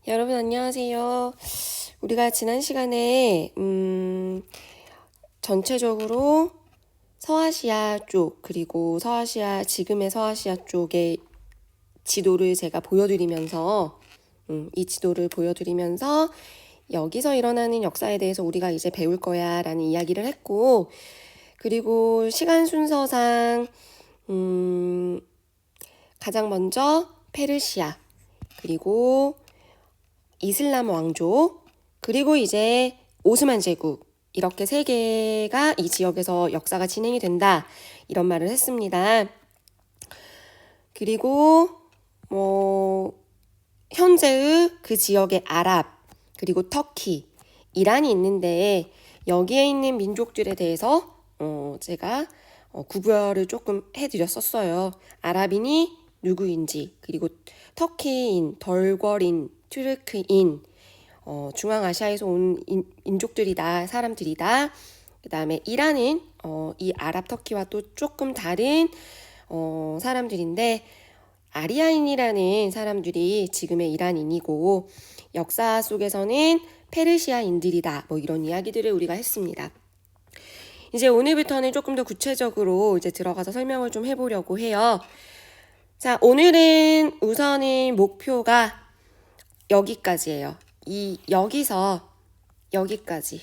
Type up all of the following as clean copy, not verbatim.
여러분 안녕하세요. 우리가 지난 시간에 전체적으로 서아시아 쪽 그리고 지금의 서아시아 쪽의 지도를 제가 보여드리면서 이 지도를 보여드리면서 여기서 일어나는 역사에 대해서 우리가 이제 배울 거야 라는 이야기를 했고, 그리고 시간 순서상 가장 먼저 페르시아, 그리고 이슬람 왕조, 그리고 이제 오스만 제국, 이렇게 세 개가 이 지역에서 역사가 진행이 된다, 이런 말을 했습니다. 그리고 현재의 그 지역의 아랍, 그리고 터키, 이란이 있는데 여기에 있는 민족들에 대해서 제가 구별을 조금 해드렸었어요. 아랍인이 누구인지, 그리고 터키인, 덜거린, 튀르크인, 중앙아시아에서 온 인족들이다, 사람들이다. 그 다음에 이란은 이 아랍 터키와 또 조금 다른 사람들인데, 아리아인이라는 사람들이 지금의 이란인이고 역사 속에서는 페르시아인들이다, 이런 이야기들을 우리가 했습니다. 이제 오늘부터는 조금 더 구체적으로 이제 들어가서 설명을 좀 해보려고 해요. 자, 오늘은 우선은 목표가 여기까지예요. 여기서 여기까지.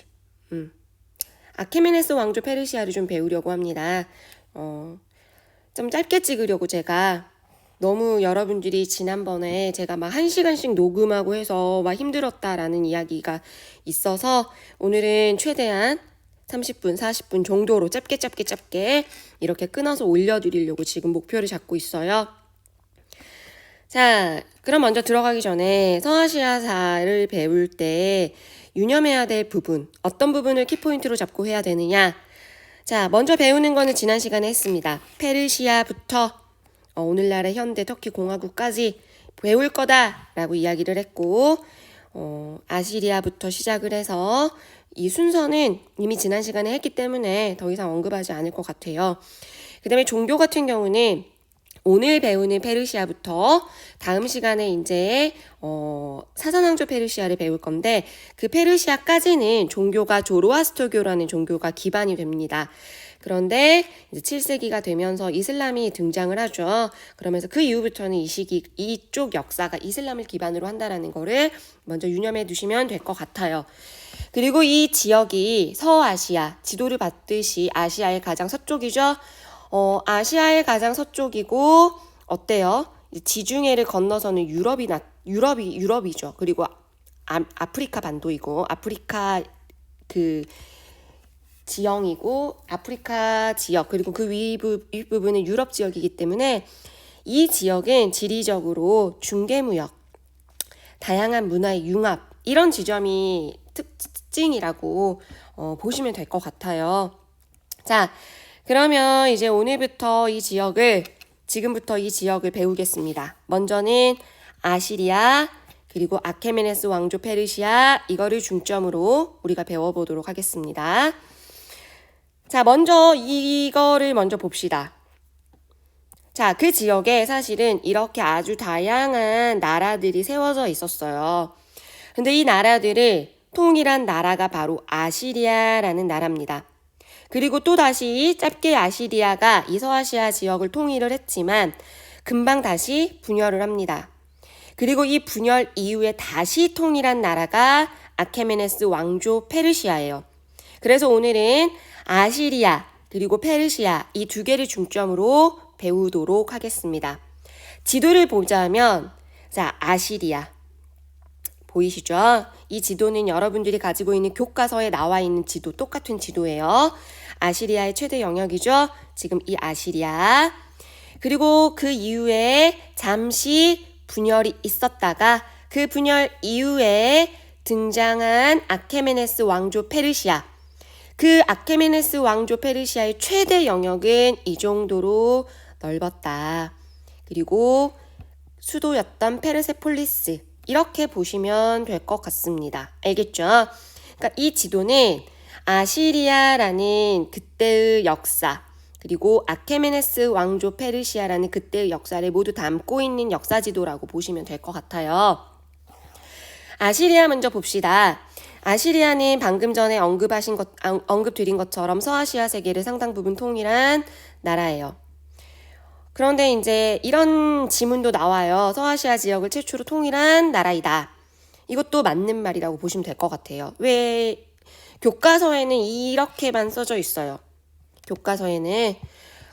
아케메네스 왕조 페르시아를 좀 배우려고 합니다. 좀 짧게 찍으려고 제가, 너무 여러분들이 지난번에 제가 막 1시간씩 녹음하고 해서 막 힘들었다라는 이야기가 있어서 오늘은 최대한 30분, 40분 정도로 짧게 이렇게 끊어서 올려드리려고 지금 목표를 잡고 있어요. 자, 그럼 먼저 들어가기 전에 서아시아사를 배울 때 유념해야 될 부분, 어떤 부분을 키포인트로 잡고 해야 되느냐. 자, 먼저 배우는 거는 지난 시간에 했습니다. 페르시아부터 오늘날의 현대 터키 공화국까지 배울 거다라고 이야기를 했고, 아시리아부터 시작을 해서 이 순서는 이미 지난 시간에 했기 때문에 더 이상 언급하지 않을 것 같아요. 그 다음에 종교 같은 경우는 오늘 배우는 페르시아부터 다음 시간에 이제 사산왕조 페르시아를 배울 건데, 그 페르시아까지는 종교가 조로아스터교라는 종교가 기반이 됩니다. 그런데 이제 7세기가 되면서 이슬람이 등장을 하죠. 그러면서 그 이후부터는 이쪽 역사가 이슬람을 기반으로 한다라는 거를 먼저 유념해 두시면 될 것 같아요. 그리고 이 지역이 서아시아, 지도를 봤듯이 아시아의 가장 서쪽이죠. 아시아의 가장 서쪽이고, 어때요? 지중해를 건너서는 유럽이죠. 그리고 아프리카 반도이고, 아프리카 그 지형이고, 아프리카 지역, 그리고 그 윗부분은 유럽 지역이기 때문에 이 지역은 지리적으로 중개무역, 다양한 문화의 융합, 이런 지점이 특징이라고 보시면 될 것 같아요. 자, 그러면 이제 지금부터 이 지역을 배우겠습니다. 먼저는 아시리아, 그리고 아케메네스 왕조 페르시아, 이거를 중점으로 우리가 배워보도록 하겠습니다. 자, 이거를 먼저 봅시다. 자, 그 지역에 사실은 이렇게 아주 다양한 나라들이 세워져 있었어요. 근데 이 나라들을 통일한 나라가 바로 아시리아라는 나라입니다. 그리고 또 다시 짧게 아시리아가 이 서아시아 지역을 통일을 했지만 금방 다시 분열을 합니다. 그리고 이 분열 이후에 다시 통일한 나라가 아케메네스 왕조 페르시아예요. 그래서 오늘은 아시리아 그리고 페르시아, 이 두 개를 중점으로 배우도록 하겠습니다. 지도를 보자면, 자, 아시리아 보이시죠? 이 지도는 여러분들이 가지고 있는 교과서에 나와 있는 지도, 똑같은 지도예요. 아시리아의 최대 영역이죠. 지금 이 아시리아. 그리고 그 이후에 잠시 분열이 있었다가 그 분열 이후에 등장한 아케메네스 왕조 페르시아. 그 아케메네스 왕조 페르시아의 최대 영역은 이 정도로 넓었다. 그리고 수도였던 페르세폴리스, 이렇게 보시면 될 것 같습니다. 알겠죠? 그러니까 이 지도는 아시리아라는 그때의 역사, 그리고 아케메네스 왕조 페르시아라는 그때의 역사를 모두 담고 있는 역사 지도라고 보시면 될 것 같아요. 아시리아 먼저 봅시다. 아시리아는 방금 전에 언급 드린 것처럼 서아시아 세계를 상당 부분 통일한 나라예요. 그런데 이제 이런 지문도 나와요. 서아시아 지역을 최초로 통일한 나라이다. 이것도 맞는 말이라고 보시면 될 것 같아요. 왜 교과서에는 이렇게만 써져 있어요. 교과서에는.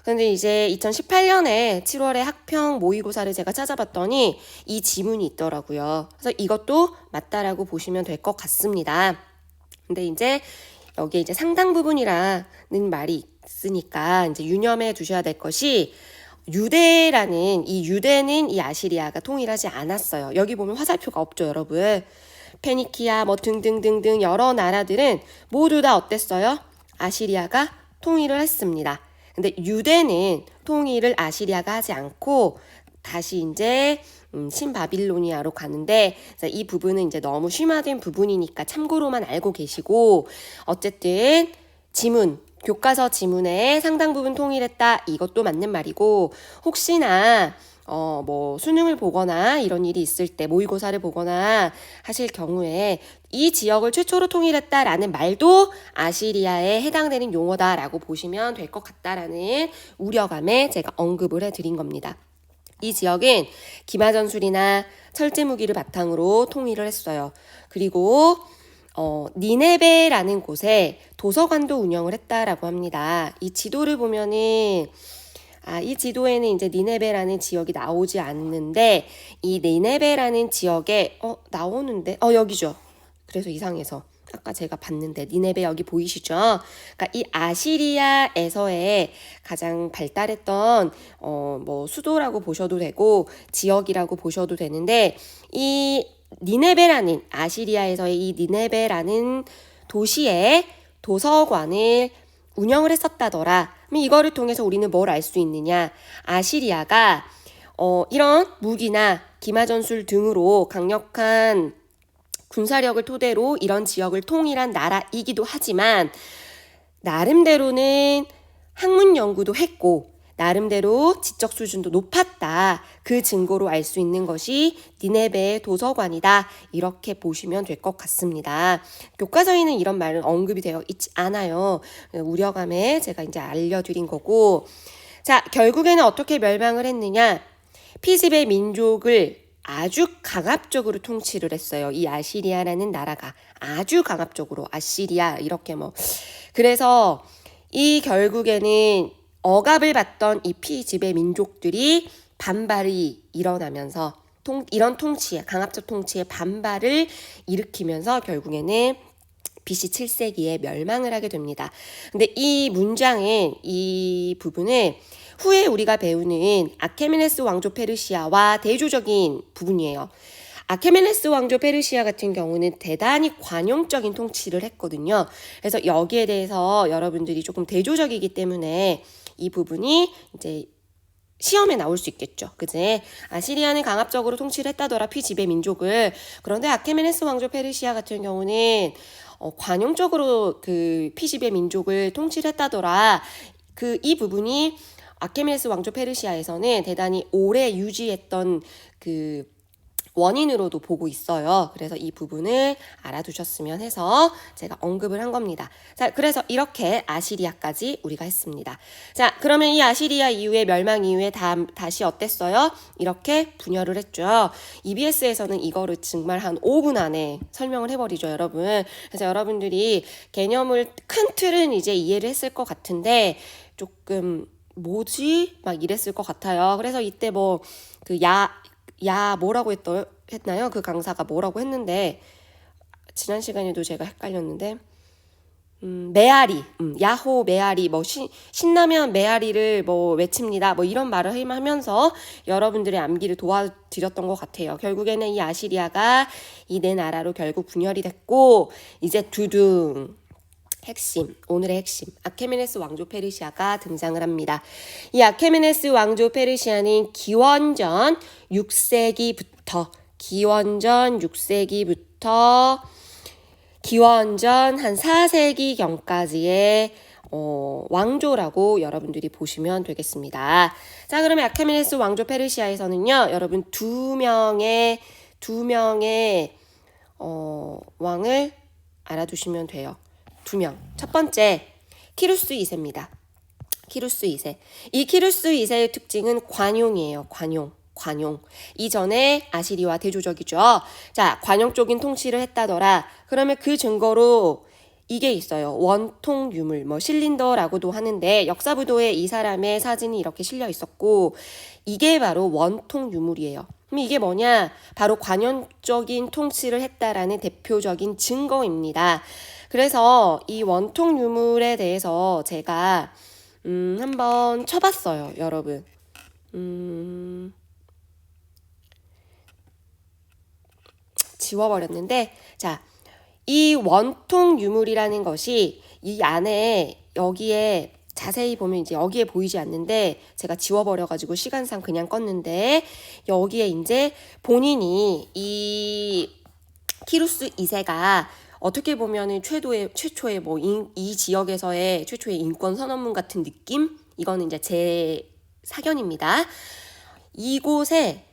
근데 이제 2018년에 7월에 학평 모의고사를 제가 찾아봤더니 이 지문이 있더라고요. 그래서 이것도 맞다라고 보시면 될 것 같습니다. 근데 이제 여기에 이제 상당 부분이라는 말이 있으니까 이제 유념해 두셔야 될 것이 유대는 이 아시리아가 통일하지 않았어요. 여기 보면 화살표가 없죠, 여러분. 페니키아 뭐 등등등등 여러 나라들은 모두 다 어땠어요? 아시리아가 통일을 했습니다. 근데 유대는 통일을 아시리아가 하지 않고 다시 이제 신바빌로니아로 가는데 이 부분은 이제 너무 심화된 부분이니까 참고로만 알고 계시고 어쨌든 교과서 지문에 상당 부분 통일했다. 이것도 맞는 말이고 혹시나 뭐 수능을 보거나 이런 일이 있을 때 모의고사를 보거나 하실 경우에 이 지역을 최초로 통일했다라는 말도 아시리아에 해당되는 용어다라고 보시면 될 것 같다라는 우려감에 제가 언급을 해드린 겁니다. 이 지역은 기마전술이나 철제무기를 바탕으로 통일을 했어요. 그리고 니네베라는 곳에 도서관도 운영을 했다라고 합니다. 이 지도를 보면은 이 지도에는 이제 니네베라는 지역이 나오지 않는데 이 니네베라는 지역에 나오는데 여기죠. 그래서 이상해서 아까 제가 봤는데 니네베 여기 보이시죠? 그러니까 이 아시리아에서의 가장 발달했던 뭐 수도라고 보셔도 되고 지역이라고 보셔도 되는데 이 니네베라는 아시리아에서의 이 니네베라는 도시에 도서관을 운영을 했었다더라. 그럼 이거를 통해서 우리는 뭘 알 수 있느냐? 아시리아가 이런 무기나 기마전술 등으로 강력한 군사력을 토대로 이런 지역을 통일한 나라이기도 하지만 나름대로는 학문 연구도 했고 나름대로 지적 수준도 높았다. 그 증거로 알 수 있는 것이 니네베의 도서관이다. 이렇게 보시면 될 것 같습니다. 교과서에는 이런 말은 언급이 되어 있지 않아요. 우려감에 제가 이제 알려드린 거고. 자, 결국에는 어떻게 멸망을 했느냐? 피집의 민족을 아주 강압적으로 통치를 했어요. 이 아시리아라는 나라가 아주 강압적으로 아시리아 이렇게 그래서 이 결국에는 억압을 받던 이 피지배 민족들이 반발이 일어나면서 이런 통치에 강압적 통치에 반발을 일으키면서 결국에는 BC 7세기에 멸망을 하게 됩니다. 근데 이 문장은 이 부분은 후에 우리가 배우는 아케메네스 왕조 페르시아와 대조적인 부분이에요. 아케메네스 왕조 페르시아 같은 경우는 대단히 관용적인 통치를 했거든요. 그래서 여기에 대해서 여러분들이 조금 대조적이기 때문에 이 부분이 이제 시험에 나올 수 있겠죠. 그제? 아시리아는 강압적으로 통치를 했다더라 피지배 민족을. 그런데 아케메네스 왕조 페르시아 같은 경우는 관용적으로 그 피지배 민족을 통치를 했다더라. 이 부분이 아케메네스 왕조 페르시아에서는 대단히 오래 유지했던 그 원인으로도 보고 있어요. 그래서 이 부분을 알아두셨으면 해서 제가 언급을 한 겁니다. 자, 그래서 이렇게 아시리아까지 우리가 했습니다. 자, 그러면 이 아시리아 이후에 멸망 이후에 다시 어땠어요? 이렇게 분열을 했죠. EBS에서는 이거를 정말 한 5분 안에 설명을 해버리죠, 여러분. 그래서 여러분들이 개념을 큰 틀은 이제 이해를 했을 것 같은데 조금 뭐지? 막 이랬을 것 같아요. 그래서 이때 뭐라고 했나요? 그 강사가 뭐라고 했는데 지난 시간에도 제가 헷갈렸는데 메아리, 야호 메아리, 신나면 메아리를 외칩니다. 이런 말을 하면서 여러분들의 암기를 도와드렸던 것 같아요. 결국에는 이 아시리아가 이 네 나라로 결국 분열이 됐고 이제 두둥. 오늘의 핵심, 아케메네스 왕조 페르시아가 등장을 합니다. 이 아케메네스 왕조 페르시아는 기원전 6세기부터 기원전 한 4세기경까지의 왕조라고 여러분들이 보시면 되겠습니다. 자, 그러면 아케메네스 왕조 페르시아에서는요, 여러분 두 명의 왕을 알아두시면 돼요. 2명. 첫 번째, 키루스 2세입니다. 키루스 2세. 이 키루스 2세의 특징은 관용이에요. 관용. 이전에 아시리와 대조적이죠. 자, 관용적인 통치를 했다더라. 그러면 그 증거로 이게 있어요. 원통 유물, 실린더라고도 하는데 역사부도에 이 사람의 사진이 이렇게 실려 있었고 이게 바로 원통 유물이에요. 그럼 이게 뭐냐? 바로 관용적인 통치를 했다라는 대표적인 증거입니다. 그래서 이 원통 유물에 대해서 제가 한번 쳐봤어요, 여러분. 지워버렸는데, 자, 이 원통 유물이라는 것이 이 안에 여기에 자세히 보면 이제 여기에 보이지 않는데 제가 지워버려가지고 시간상 그냥 껐는데 여기에 이제 본인이 이 키루스 2세가 어떻게 보면은 최초의 이 지역에서의 최초의 인권 선언문 같은 느낌? 이거는 이제 제 사견입니다. 이곳에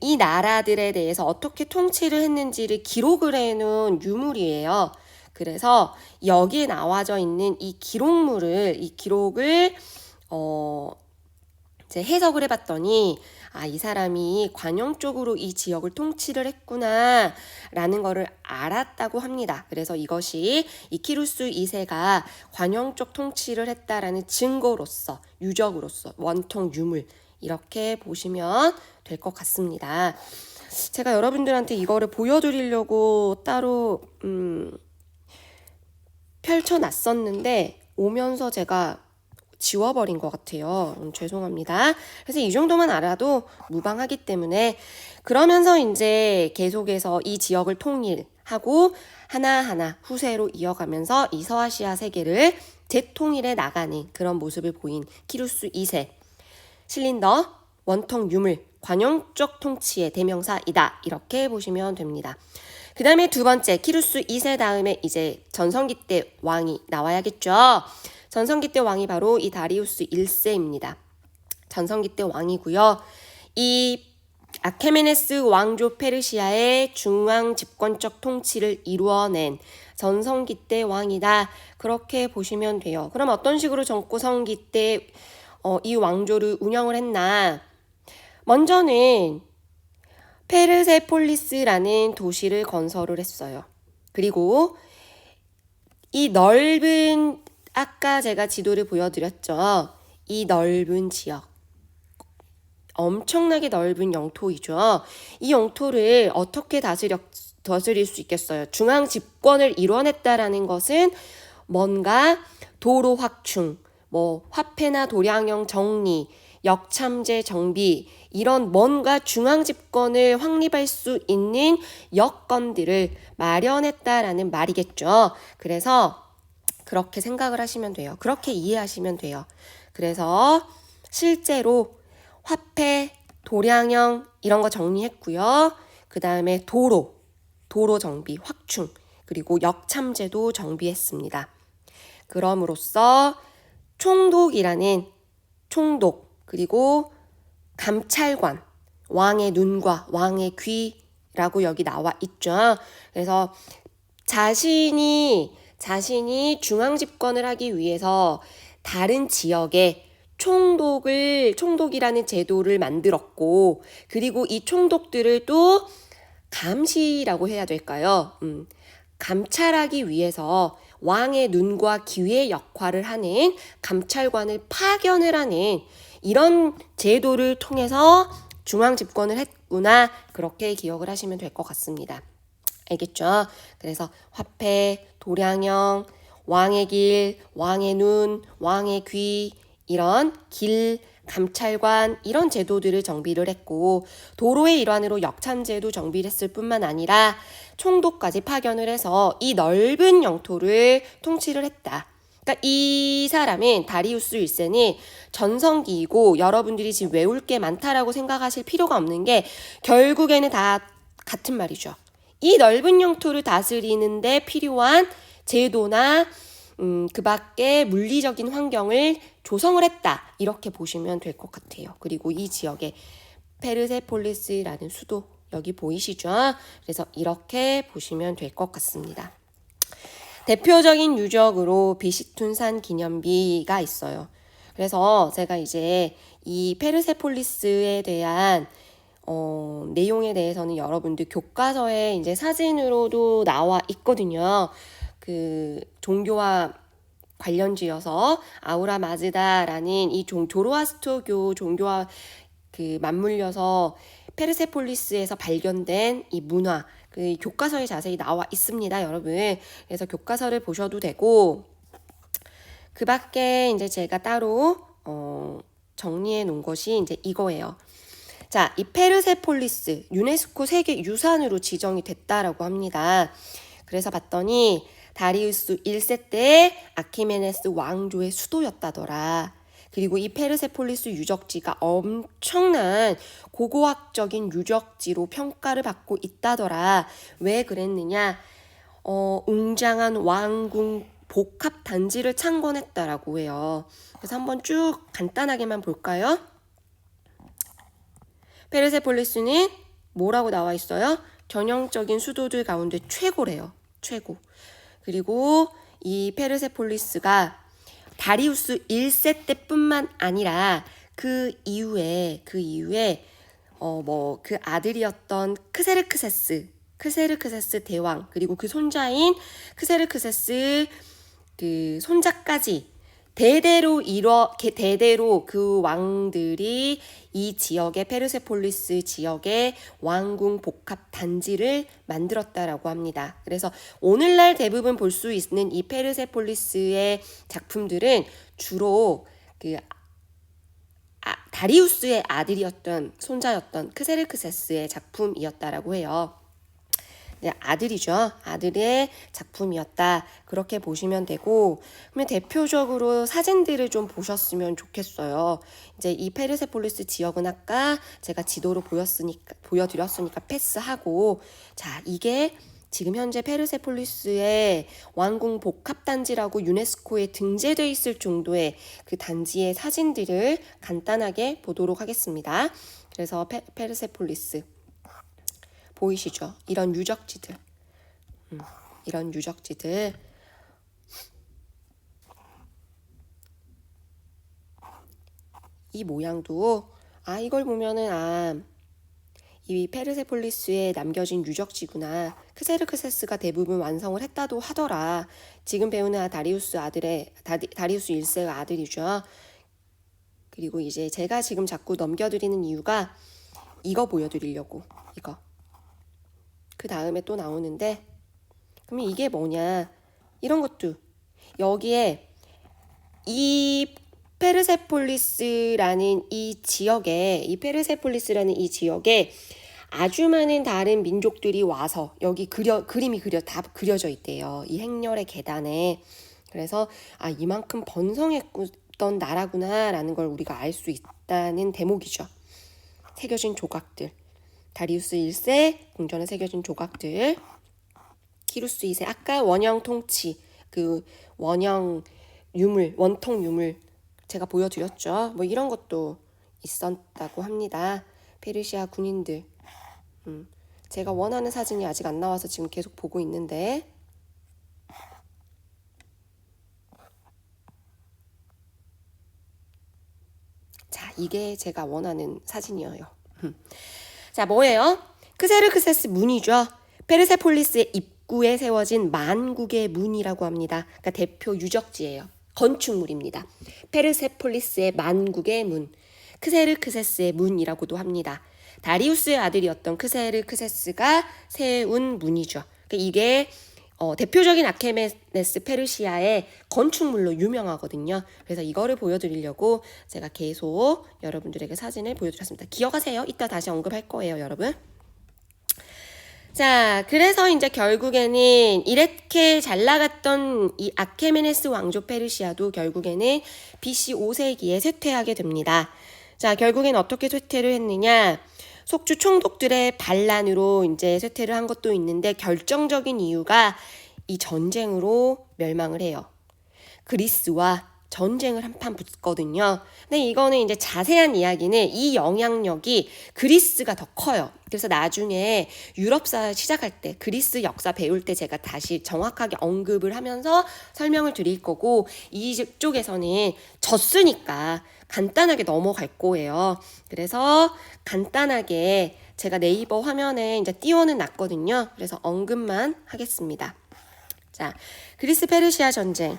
이 나라들에 대해서 어떻게 통치를 했는지를 기록을 해놓은 유물이에요. 그래서 여기에 나와져 있는 이 기록을 이제 해석을 해봤더니 이 사람이 관용적으로 이 지역을 통치를 했구나 라는 거를 알았다고 합니다. 그래서 이것이 이 키루스 2세가 관용적 통치를 했다라는 증거로서 유적으로서 원통 유물 이렇게 보시면 될 것 같습니다. 제가 여러분들한테 이거를 보여드리려고 따로 펼쳐놨었는데 오면서 제가 지워버린 것 같아요. 죄송합니다. 그래서 이 정도만 알아도 무방하기 때문에 그러면서 이제 계속해서 이 지역을 통일하고 하나하나 후세로 이어가면서 이 서아시아 세계를 재통일해 나가는 그런 모습을 보인 키루스 2세 실린더 원통 유물 관용적 통치의 대명사이다. 이렇게 보시면 됩니다. 그 다음에 두 번째 키루스 2세 다음에 이제 전성기 때 왕이 나와야겠죠. 전성기 때 왕이 바로 이 다리우스 1세입니다. 전성기 때 왕이고요. 이 아케메네스 왕조 페르시아의 중앙 집권적 통치를 이루어낸 전성기 때 왕이다. 그렇게 보시면 돼요. 그럼 어떤 식으로 전고성기 때 이 왕조를 운영을 했나? 먼저는 페르세폴리스라는 도시를 건설을 했어요. 그리고 이 넓은 아까 제가 지도를 보여드렸죠. 이 넓은 지역. 엄청나게 넓은 영토이죠. 이 영토를 어떻게 다스릴 수 있겠어요? 중앙 집권을 이뤄냈다라는 것은 뭔가 도로 확충, 화폐나 도량형 정리, 역참제 정비 이런 뭔가 중앙 집권을 확립할 수 있는 여건들을 마련했다라는 말이겠죠. 그래서 그렇게 생각을 하시면 돼요. 그렇게 이해하시면 돼요. 그래서 실제로 화폐, 도량형 이런 거 정리했고요. 그 다음에 도로 정비, 확충, 그리고 역참제도 정비했습니다. 그럼으로써 총독, 그리고 감찰관, 왕의 눈과 왕의 귀라고 여기 나와 있죠. 그래서 자신이 중앙 집권을 하기 위해서 다른 지역에 총독이라는 제도를 만들었고, 그리고 이 총독들을 또 감시라고 해야 될까요? 감찰하기 위해서 왕의 눈과 귀의 역할을 하는 감찰관을 파견을 하는 이런 제도를 통해서 중앙 집권을 했구나. 그렇게 기억을 하시면 될 것 같습니다. 알겠죠? 그래서 화폐, 도량형, 왕의 길, 왕의 눈, 왕의 귀 이런 길, 감찰관 이런 제도들을 정비를 했고 도로의 일환으로 역참제도 정비를 했을 뿐만 아니라 총독까지 파견을 해서 이 넓은 영토를 통치를 했다. 그러니까 이 사람은 다리우스 1세는 전성기이고 여러분들이 지금 외울 게 많다라고 생각하실 필요가 없는 게 결국에는 다 같은 말이죠. 이 넓은 영토를 다스리는데 필요한 제도나 그 밖에 물리적인 환경을 조성을 했다. 이렇게 보시면 될 것 같아요. 그리고 이 지역에 페르세폴리스라는 수도 여기 보이시죠? 그래서 이렇게 보시면 될 것 같습니다. 대표적인 유적으로 비시툰산 기념비가 있어요. 그래서 제가 이제 이 페르세폴리스에 대한 내용에 대해서는 여러분들 교과서에 이제 사진으로도 나와 있거든요. 그 종교와 관련지어서 아우라 마즈다라는 이 조로아스터교 종교와 그 맞물려서 페르세폴리스에서 발견된 이 문화, 그 교과서에 자세히 나와 있습니다, 여러분. 그래서 교과서를 보셔도 되고, 그 밖에 이제 제가 따로 정리해 놓은 것이 이제 이거예요. 자, 이 페르세폴리스 유네스코 세계 유산으로 지정이 됐다라고 합니다. 그래서 봤더니 다리우스 1세 때 아키메네스 왕조의 수도였다더라. 그리고 이 페르세폴리스 유적지가 엄청난 고고학적인 유적지로 평가를 받고 있다더라. 왜 그랬느냐? 웅장한 왕궁 복합 단지를 창건했다라고 해요. 그래서 한번 쭉 간단하게만 볼까요? 페르세폴리스는 뭐라고 나와 있어요? 전형적인 수도들 가운데 최고래요. 최고. 그리고 이 페르세폴리스가 다리우스 1세 때뿐만 아니라 그 이후에 그 아들이었던 크세르크세스 대왕, 그리고 그 손자인 크세르크세스 그 손자까지 대대로 그 왕들이 이 지역의 페르세폴리스 지역의 왕궁 복합 단지를 만들었다라고 합니다. 그래서 오늘날 대부분 볼 수 있는 이 페르세폴리스의 작품들은 주로 그 다리우스의 아들이었던 손자였던 크세르크세스의 작품이었다라고 해요. 아들이죠. 아들의 작품이었다. 그렇게 보시면 되고, 그러면 대표적으로 사진들을 좀 보셨으면 좋겠어요. 이제 이 페르세폴리스 지역은 아까 제가 지도로 보여드렸으니까 패스하고, 자, 이게 지금 현재 페르세폴리스의 왕궁 복합단지라고 유네스코에 등재되어 있을 정도의 그 단지의 사진들을 간단하게 보도록 하겠습니다. 그래서 페르세폴리스. 보이시죠? 이런 유적지들. 이런 유적지들. 이 모양도, 이걸 보면은, 이 페르세폴리스에 남겨진 유적지구나. 크세르크세스가 대부분 완성을 했다도 하더라. 지금 배우는 다리우스 1세의 아들이죠. 그리고 이제 제가 지금 자꾸 넘겨드리는 이유가 이거 보여드리려고. 이거. 그 다음에 또 나오는데, 그러면 이게 뭐냐? 이런 것도 여기에 이 페르세폴리스라는 이 지역에 아주 많은 다른 민족들이 와서 여기 그림이 다 그려져 있대요. 이 행렬의 계단에. 그래서 이만큼 번성했던 나라구나라는 걸 우리가 알 수 있다는 대목이죠. 새겨진 조각들. 다리우스 1세 궁전에 새겨진 조각들. 키루스 2세 아까 원형 통치 그 원형 유물 원통 유물 제가 보여드렸죠. 뭐 이런 것도 있었다고 합니다. 페르시아 군인들. 제가 원하는 사진이 아직 안 나와서 지금 계속 보고 있는데 자, 이게 제가 원하는 사진이에요. 자, 뭐예요? 크세르크세스 문이죠. 페르세폴리스의 입구에 세워진 만국의 문이라고 합니다. 그러니까 대표 유적지예요. 건축물입니다. 페르세폴리스의 만국의 문, 크세르크세스의 문이라고도 합니다. 다리우스의 아들이었던 크세르크세스가 세운 문이죠. 그러니까 이게 대표적인 아케메네스 페르시아의 건축물로 유명하거든요. 그래서 이거를 보여드리려고 제가 계속 여러분들에게 사진을 보여드렸습니다. 기억하세요. 이따 다시 언급할 거예요, 여러분. 자, 그래서 이제 결국에는 이렇게 잘 나갔던 이 아케메네스 왕조 페르시아도 결국에는 BC 5세기에 쇠퇴하게 됩니다. 자, 결국엔 어떻게 쇠퇴를 했느냐? 속주 총독들의 반란으로 이제 쇠퇴를 한 것도 있는데 결정적인 이유가 이 전쟁으로 멸망을 해요. 그리스와 전쟁을 한판 붙거든요. 근데 이거는 이제 자세한 이야기는 이 영향력이 그리스가 더 커요. 그래서 나중에 유럽사 시작할 때 그리스 역사 배울 때 제가 다시 정확하게 언급을 하면서 설명을 드릴 거고, 이쪽에서는 졌으니까 간단하게 넘어갈 거예요. 그래서 간단하게 제가 네이버 화면에 이제 띄워는 놨거든요. 그래서 언급만 하겠습니다. 자, 그리스 페르시아 전쟁.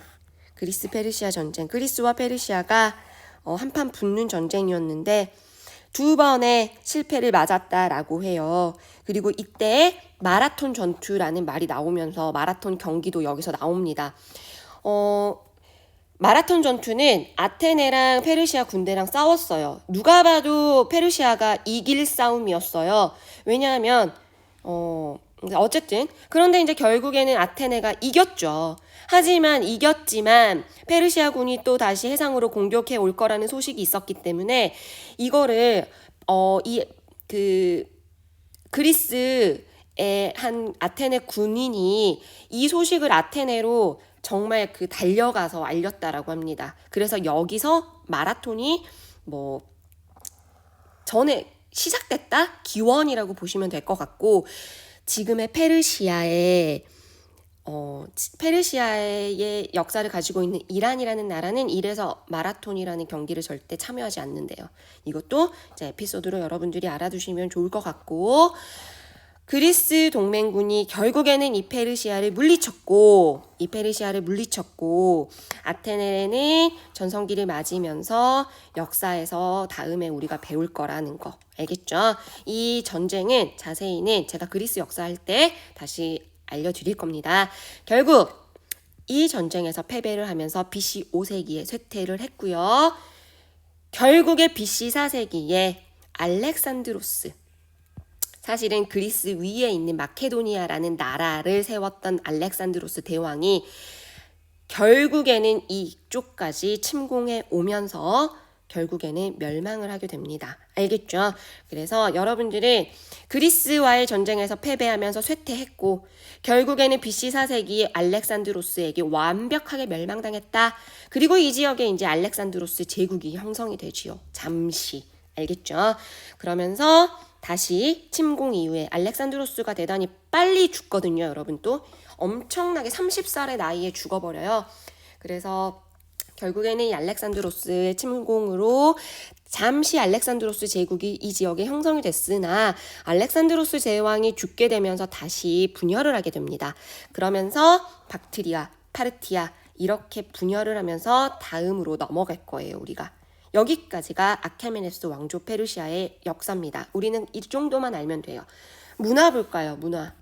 그리스와 페르시아가 한판 붙는 전쟁이었는데 두 번의 실패를 맞았다라고 해요. 그리고 이때 마라톤 전투라는 말이 나오면서 마라톤 경기도 여기서 나옵니다. 마라톤 전투는 아테네랑 페르시아 군대랑 싸웠어요. 누가 봐도 페르시아가 이길 싸움이었어요. 왜냐하면 어쨌든 그런데 이제 결국에는 아테네가 이겼죠. 하지만 이겼지만 페르시아군이 또 다시 해상으로 공격해 올 거라는 소식이 있었기 때문에 이거를 그리스의 한 아테네 군인이 이 소식을 아테네로 정말 달려가서 알렸다라고 합니다. 그래서 여기서 마라톤이 전에 시작됐다? 기원이라고 보시면 될 것 같고, 지금의 페르시아의 역사를 가지고 있는 이란이라는 나라는 이래서 마라톤이라는 경기를 절대 참여하지 않는데요. 이것도 이제 에피소드로 여러분들이 알아두시면 좋을 것 같고, 그리스 동맹군이 결국에는 이 페르시아를 물리쳤고 아테네는 전성기를 맞으면서 역사에서 다음에 우리가 배울 거라는 거 알겠죠? 이 전쟁은 자세히는 제가 그리스 역사할 때 다시 알려드릴 겁니다. 결국 이 전쟁에서 패배를 하면서 BC 5세기에 쇠퇴를 했고요. 결국에 BC 4세기에 알렉산드로스, 사실은 그리스 위에 있는 마케도니아라는 나라를 세웠던 알렉산드로스 대왕이 결국에는 이쪽까지 침공해 오면서 결국에는 멸망을 하게 됩니다. 알겠죠? 그래서 여러분들은 그리스와의 전쟁에서 패배하면서 쇠퇴했고 결국에는 BC 4세기 알렉산드로스에게 완벽하게 멸망당했다. 그리고 이 지역에 이제 알렉산드로스 제국이 형성이 되지요. 잠시. 알겠죠? 그러면서 다시 침공 이후에 알렉산드로스가 대단히 빨리 죽거든요. 여러분 또 엄청나게 30살의 나이에 죽어버려요. 그래서 결국에는 이 알렉산드로스의 침공으로 잠시 알렉산드로스 제국이 이 지역에 형성이 됐으나 알렉산드로스 제왕이 죽게 되면서 다시 분열을 하게 됩니다. 그러면서 박트리아, 파르티아 이렇게 분열을 하면서 다음으로 넘어갈 거예요. 우리가. 여기까지가 아케메네스 왕조 페르시아의 역사입니다. 우리는 이 정도만 알면 돼요. 문화 볼까요? 문화.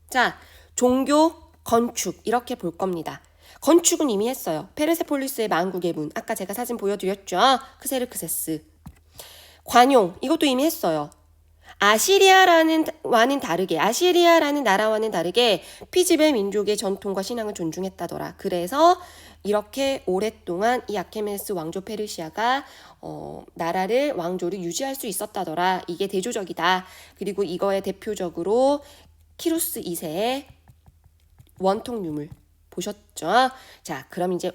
자, 종교, 건축 이렇게 볼 겁니다. 건축은 이미 했어요. 페르세폴리스의 만국의 문. 아까 제가 사진 보여드렸죠. 크세르크세스. 관용 이것도 이미 했어요. 아시리아라는 나라와는 다르게 피지벨 민족의 전통과 신앙을 존중했다더라. 그래서 이렇게 오랫동안 이 아케메네스 왕조 페르시아가 나라를 왕조를 유지할 수 있었다더라. 이게 대조적이다. 그리고 이거에 대표적으로 키루스 2세의 원통 유물 보셨죠? 자, 그럼 이제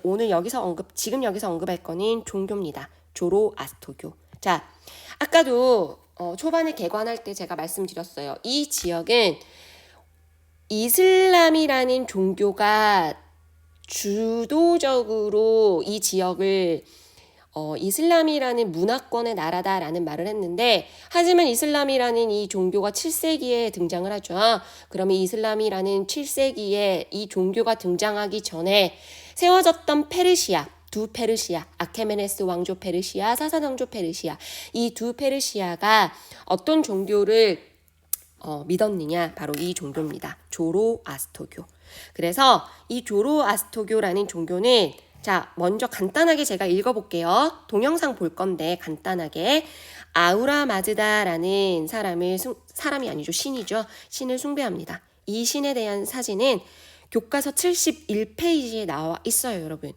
지금 여기서 언급할 거는 종교입니다. 조로아스토교. 자, 아까도 초반에 개관할 때 제가 말씀드렸어요. 이 지역은 이슬람이라는 종교가 주도적으로 이 지역을 이슬람이라는 문화권의 나라다라는 말을 했는데, 하지만 이슬람이라는 이 종교가 7세기에 등장을 하죠. 그러면 이슬람이라는 7세기에 이 종교가 등장하기 전에 세워졌던 두 페르시아, 아케메네스 왕조 페르시아, 사산 왕조 페르시아, 이 두 페르시아가 어떤 종교를 믿었느냐? 바로 이 종교입니다. 조로아스토교. 그래서 이 조로아스토교라는 종교는 자, 먼저 간단하게 제가 읽어볼게요. 동영상 볼 건데 간단하게 아우라 마즈다라는 사람이 아니죠. 신이죠. 신을 숭배합니다. 이 신에 대한 사진은 교과서 71페이지에 나와 있어요, 여러분.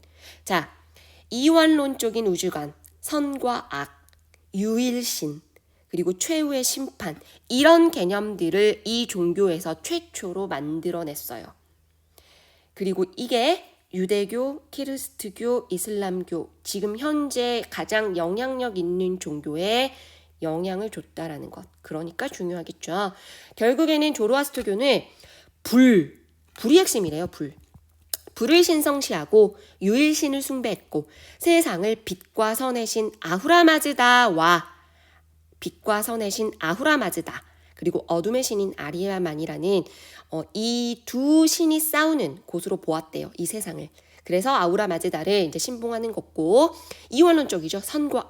자, 이원론적인 우주관, 선과 악, 유일신, 그리고 최후의 심판 이런 개념들을 이 종교에서 최초로 만들어냈어요. 그리고 이게 유대교, 키리스트교, 이슬람교 지금 현재 가장 영향력 있는 종교에 영향을 줬다라는 것. 그러니까 중요하겠죠. 결국에는 조로아스터교는 불이 핵심이래요. 불을 신성시하고 유일신을 숭배했고 세상을 빛과 선의 신 아후라마즈다와 빛과 선의 신 아후라마즈다 그리고 어둠의 신인 아리아만이라는 이 두 신이 싸우는 곳으로 보았대요. 이 세상을. 그래서 아후라마즈다를 이제 신봉하는 거고 이원론적이죠. 선과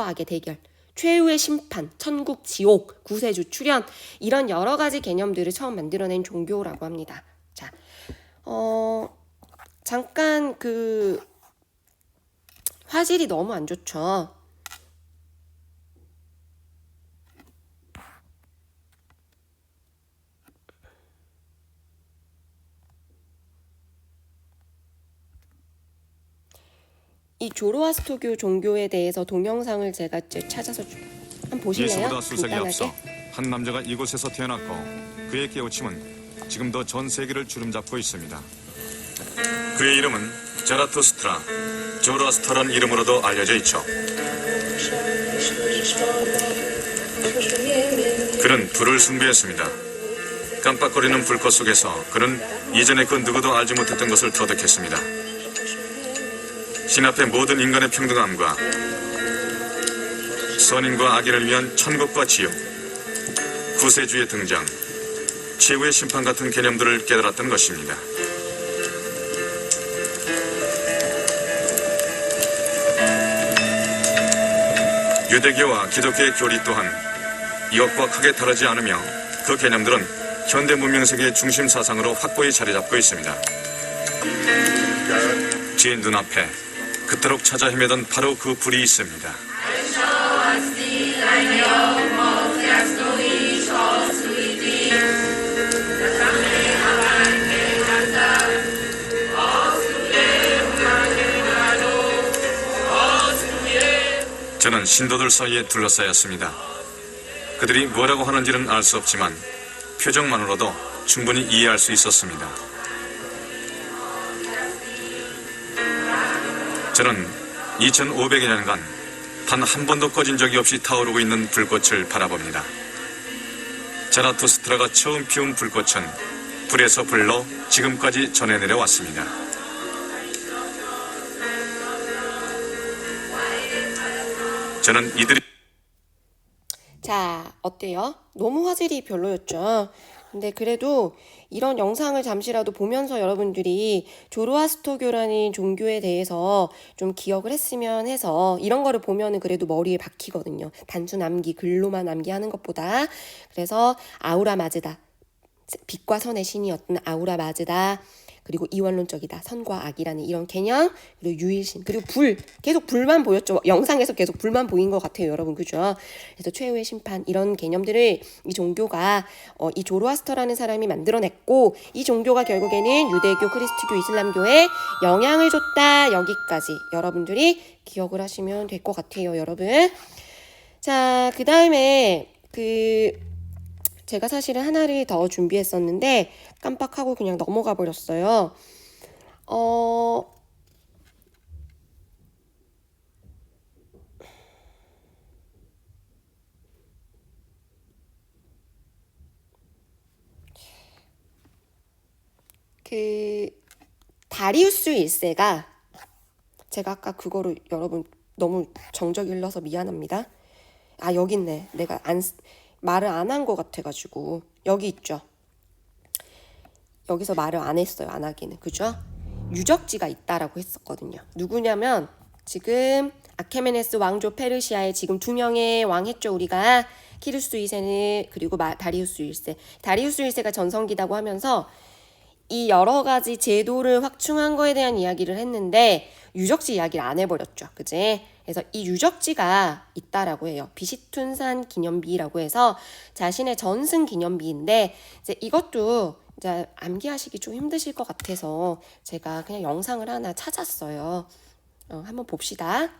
악의 대결. 최후의 심판, 천국, 지옥, 구세주, 출현 이런 여러 가지 개념들을 처음 만들어낸 종교라고 합니다. 자, 잠깐 화질이 너무 안 좋죠. 이 조로아스터교 종교에 대해서 동영상을 제가 찾아서 한번 보실래요? 예수보다 수색이 앞서 한 남자가 이곳에서 태어났고 그의 깨우침은 지금도 전 세계를 주름잡고 있습니다. 그의 이름은 자라투스트라, 조로아스터란 이름으로도 알려져 있죠. 그는 불을 숭배했습니다. 깜빡거리는 불꽃 속에서 그는 이전에 그 누구도 알지 못했던 것을 터득했습니다. 신 앞에 모든 인간의 평등함과 선인과 악인을 위한 천국과 지옥, 구세주의 등장, 최후의 심판 같은 개념들을 깨달았던 것입니다. 유대교와 기독교의 교리 또한 이것과 크게 다르지 않으며 그 개념들은 현대 문명 세계의 중심 사상으로 확고히 자리 잡고 있습니다. 제 눈앞에 그토록 찾아 헤매던 바로 그 불이 있습니다. 저는 신도들 사이에 둘러싸였습니다. 그들이 뭐라고 하는지는 알 수 없지만 표정만으로도 충분히 이해할 수 있었습니다. 저는 2500여 년간 단 한 번도 꺼진 적이 없이 타오르고 있는 불꽃을 바라봅니다. 자라투스트라가 처음 피운 불꽃은 불에서 불로 지금까지 전해 내려왔습니다. 저는 이들이 자, 어때요? 너무 화질이 별로였죠? 근데 그래도 이런 영상을 잠시라도 보면서 여러분들이 조로아스터교라는 종교에 대해서 좀 기억을 했으면 해서 이런 거를 보면은 그래도 머리에 박히거든요. 단순 암기, 글로만 암기하는 것보다. 그래서 아우라마즈다. 빛과 선의 신이었던 아우라마즈다. 그리고 이원론적이다. 선과 악이라는 이런 개념, 그리고 유일신, 그리고 계속 불만 보였죠. 영상에서 계속 불만 보인 것 같아요, 여러분. 그죠? 그래서 최후의 심판, 이런 개념들을 이 종교가, 이 조로아스터라는 사람이 만들어냈고, 이 종교가 결국에는 유대교, 크리스트교, 이슬람교에 영향을 줬다. 여기까지 여러분들이 기억을 하시면 될 것 같아요, 여러분. 자, 그 다음에, 제가 사실은 하나를 더 준비했었는데 깜빡하고 그냥 넘어가 버렸어요. 다리우스 1세가 제가 아까 그거를 여러분 너무 정적 일러서 미안합니다. 아, 여기 있네. 내가 말을 안 한 것 같아가지고 여기 있죠. 여기서 말을 안 했어요. 안 하기는. 그죠? 유적지가 있다라고 했었거든요. 누구냐면 지금 아케메네스 왕조 페르시아에 지금 2명의 왕 했죠. 우리가 키루스 2세는 그리고 다리우스 1세. 다리우스 1세가 전성기다고 하면서 이 여러 가지 제도를 확충한 거에 대한 이야기를 했는데 유적지 이야기를 안 해버렸죠. 그지? 그래서 이 유적지가 있다라고 해요. 비시툰산 기념비라고 해서 자신의 전승 기념비인데 이제 이것도 이제 암기하시기 좀 힘드실 것 같아서 제가 그냥 영상을 하나 찾았어요. 한번 봅시다.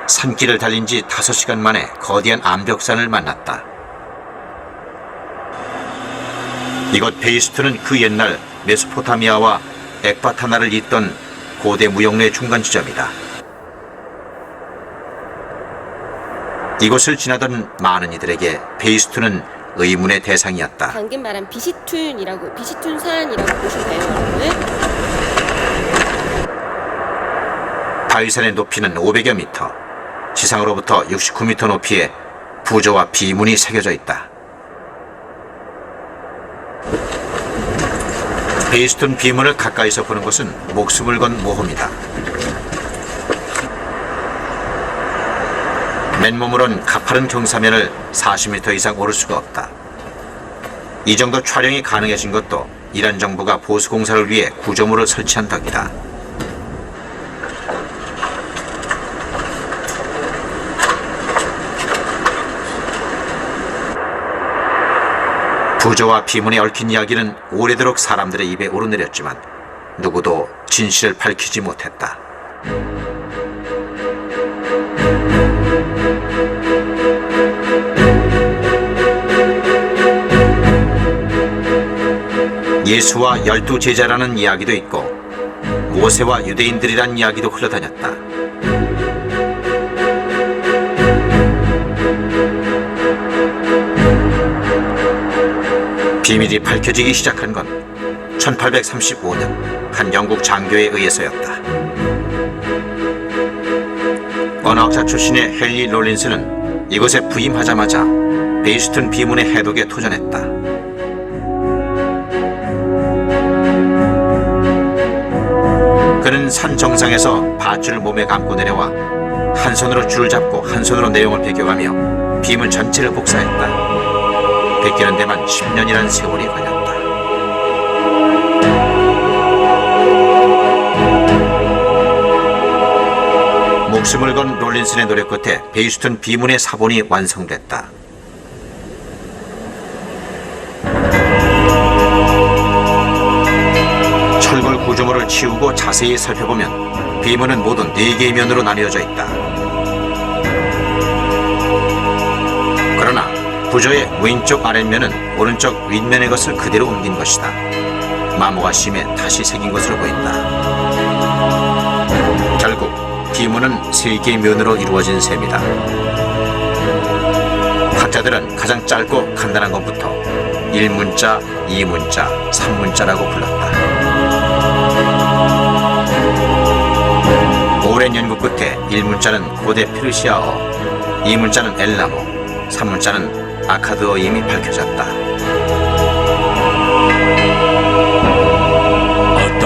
산길을 달린 지 5시간 만에 거대한 암벽산을 만났다. 이곳 베이스트는 그 옛날 메소포타미아와 엑바타나를 잇던 고대 무역로의 중간 지점이다. 이곳을 지나던 많은 이들에게 베이스트는 의문의 대상이었다. 방금 말한 비시툰산이라고 보시면 돼요, 여러분. 바위산의 높이는 500여 미터, 지상으로부터 69미터 높이에 부조와 비문이 새겨져 있다. 베이스툰 비문을 가까이서 보는 것은 목숨을 건 모험이다. 맨몸으론 가파른 경사면을 40m 이상 오를 수가 없다. 이 정도 촬영이 가능해진 것도 이란 정부가 보수공사를 위해 구조물을 설치한 덕이다. 부조와 비문에 얽힌 이야기는 오래도록 사람들의 입에 오르내렸지만 누구도 진실을 밝히지 못했다. 예수와 12제자라는 이야기도 있고 모세와 유대인들이란 이야기도 흘러다녔다. 비밀이 밝혀지기 시작한 건 1835년 한 영국 장교에 의해서였다. 언어학자 출신의 헨리 롤린스는 이곳에 부임하자마자 베이스툰 비문의 해독에 도전했다. 그는 산 정상에서 밧줄을 몸에 감고 내려와 한 손으로 줄을 잡고 한 손으로 내용을 베껴가며 비문 전체를 복사했다. 베끼는 데만 10년이라는 세월이 걸렸다. 목숨을 건 롤린슨의 노력 끝에 베이스툰 비문의 사본이 완성됐다. 철골 구조물을 치우고 자세히 살펴보면 비문은 모두 4개의 면으로 나뉘어져 있다. 그러나 부조의 왼쪽 아랫면은 오른쪽 윗면의 것을 그대로 옮긴 것이다. 마모가 심해 다시 새긴 것으로 보인다. 결국 비문은 3개의 면으로 이루어진 셈이다. 학자들은 가장 짧고 간단한 것부터 1문자, 2문자, 3문자라고 불렀다. 오랜 연구 끝에 1문자는 고대 페르시아어, 2문자는 엘람어, 3문자는 아카드어임이 밝혀졌다. 아담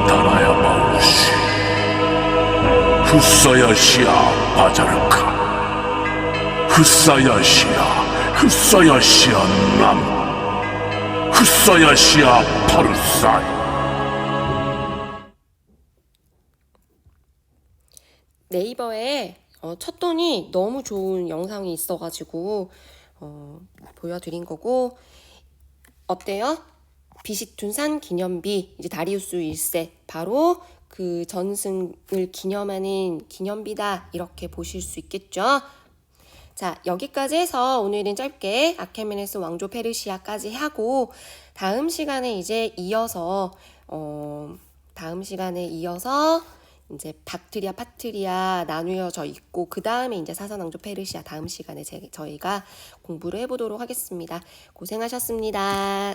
다라야 마우시 훗사야시아 바자르카 훗사야시아 남 훗사야시아 파르사이. 네이버에 첫 돈이 너무 좋은 영상이 있어가지고 보여드린 거고, 어때요? 비시툰산 기념비, 이제 다리우스 1세 바로 그 전승을 기념하는 기념비다, 이렇게 보실 수 있겠죠. 자, 여기까지 해서 오늘은 짧게 아케메네스 왕조 페르시아까지 하고, 다음 시간에 이어서 이제 박트리아, 파트리아 나누어져 있고, 그 다음에 이제 사선왕조 페르시아 다음 시간에 저희가 공부를 해보도록 하겠습니다. 고생하셨습니다.